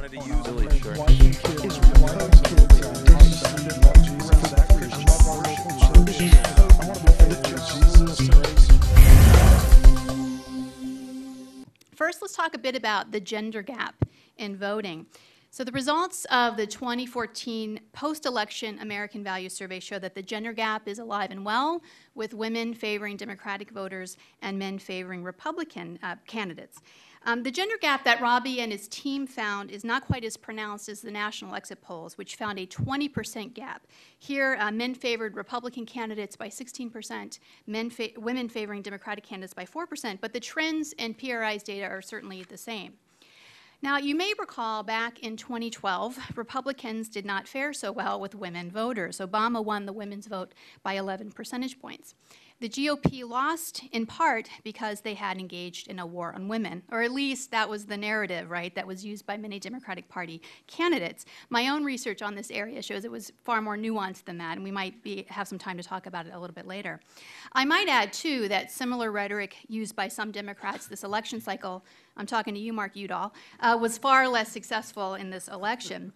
wanted to use really sure. First, let's talk a bit about the gender gap in voting. So the results of the 2014 post-election American Values Survey show that the gender gap is alive and well, with women favoring Democratic voters and men favoring Republican candidates. The gender gap that Robbie and his team found is not quite as pronounced as the national exit polls, which found a 20% gap. Here, men favored Republican candidates by 16%, women favoring Democratic candidates by 4%, but the trends and PRI's data are certainly the same. Now, you may recall back in 2012, Republicans did not fare so well with women voters. Obama won the women's vote by 11 percentage points. The GOP lost in part because they had engaged in a war on women, or at least that was the narrative, right, that was used by many Democratic Party candidates. My own research on this area shows it was far more nuanced than that, and we might have some time to talk about it a little bit later. I might add, too, that similar rhetoric used by some Democrats this election cycle, I'm talking to you, Mark Udall, was far less successful in this election.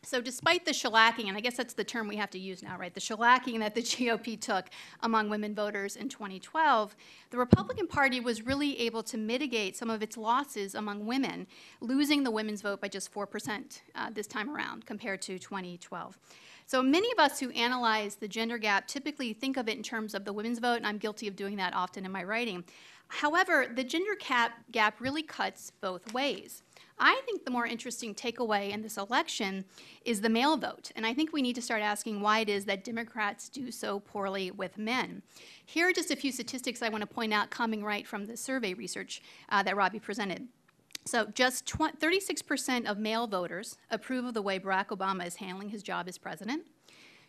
So despite the shellacking, and I guess that's the term we have to use now, right, the shellacking that the GOP took among women voters in 2012, the Republican Party was really able to mitigate some of its losses among women, losing the women's vote by just 4% this time around compared to 2012. So many of us who analyze the gender gap typically think of it in terms of the women's vote, and I'm guilty of doing that often in my writing. However, the gender gap really cuts both ways. I think the more interesting takeaway in this election is the male vote, and I think we need to start asking why it is that Democrats do so poorly with men. Here are just a few statistics I want to point out coming right from the survey research that Robbie presented. So just 36% of male voters approve of the way Barack Obama is handling his job as president.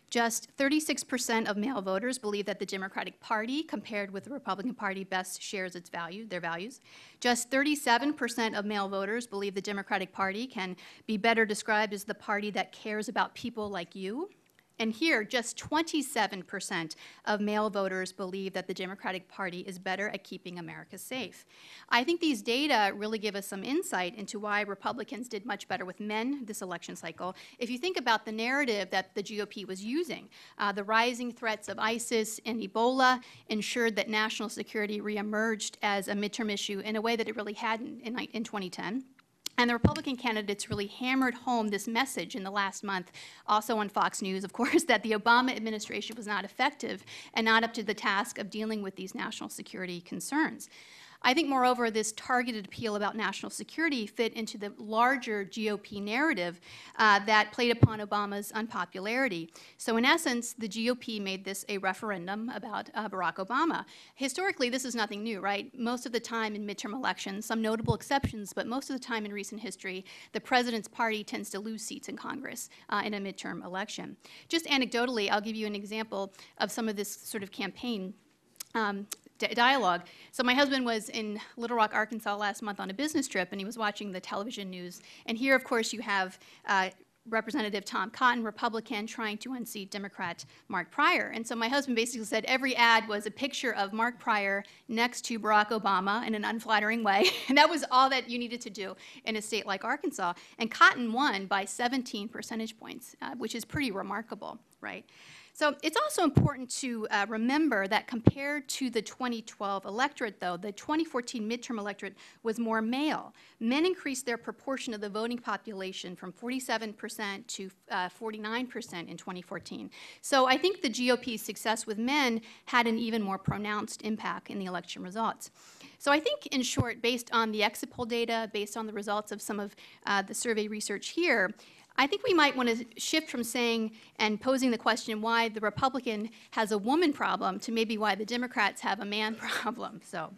Just 36% of male voters believe that the Democratic Party, compared with the Republican Party, best shares their values. Just 37% of male voters believe the Democratic Party can be better described as the party that cares about people like you. And here, just 27% of male voters believe that the Democratic Party is better at keeping America safe. I think these data really give us some insight into why Republicans did much better with men this election cycle. If you think about the narrative that the GOP was using, the rising threats of ISIS and Ebola ensured that national security reemerged as a midterm issue in a way that it really hadn't in 2010. And the Republican candidates really hammered home this message in the last month, also on Fox News, of course, that the Obama administration was not effective and not up to the task of dealing with these national security concerns. I think, moreover, this targeted appeal about national security fit into the larger GOP narrative that played upon Obama's unpopularity. So in essence, the GOP made this a referendum about Barack Obama. Historically, this is nothing new, right? Most of the time in midterm elections, some notable exceptions, but most of the time in recent history, the president's party tends to lose seats in Congress in a midterm election. Just anecdotally, I'll give you an example of some of this sort of campaign dialogue. So my husband was in Little Rock, Arkansas last month on a business trip, and he was watching the television news. And here, of course, you have Representative Tom Cotton, Republican, trying to unseat Democrat Mark Pryor. And so my husband basically said every ad was a picture of Mark Pryor next to Barack Obama in an unflattering way. And that was all that you needed to do in a state like Arkansas. And Cotton won by 17 percentage points, which is pretty remarkable, right? So it's also important to remember that compared to the 2012 electorate, though, the 2014 midterm electorate was more male. Men increased their proportion of the voting population from 47% to 49% in 2014. So I think the GOP's success with men had an even more pronounced impact in the election results. So I think, in short, based on the exit poll data, based on the results of some of the survey research here, I think we might want to shift from saying and posing the question why the Republican has a woman problem to maybe why the Democrats have a man problem. So.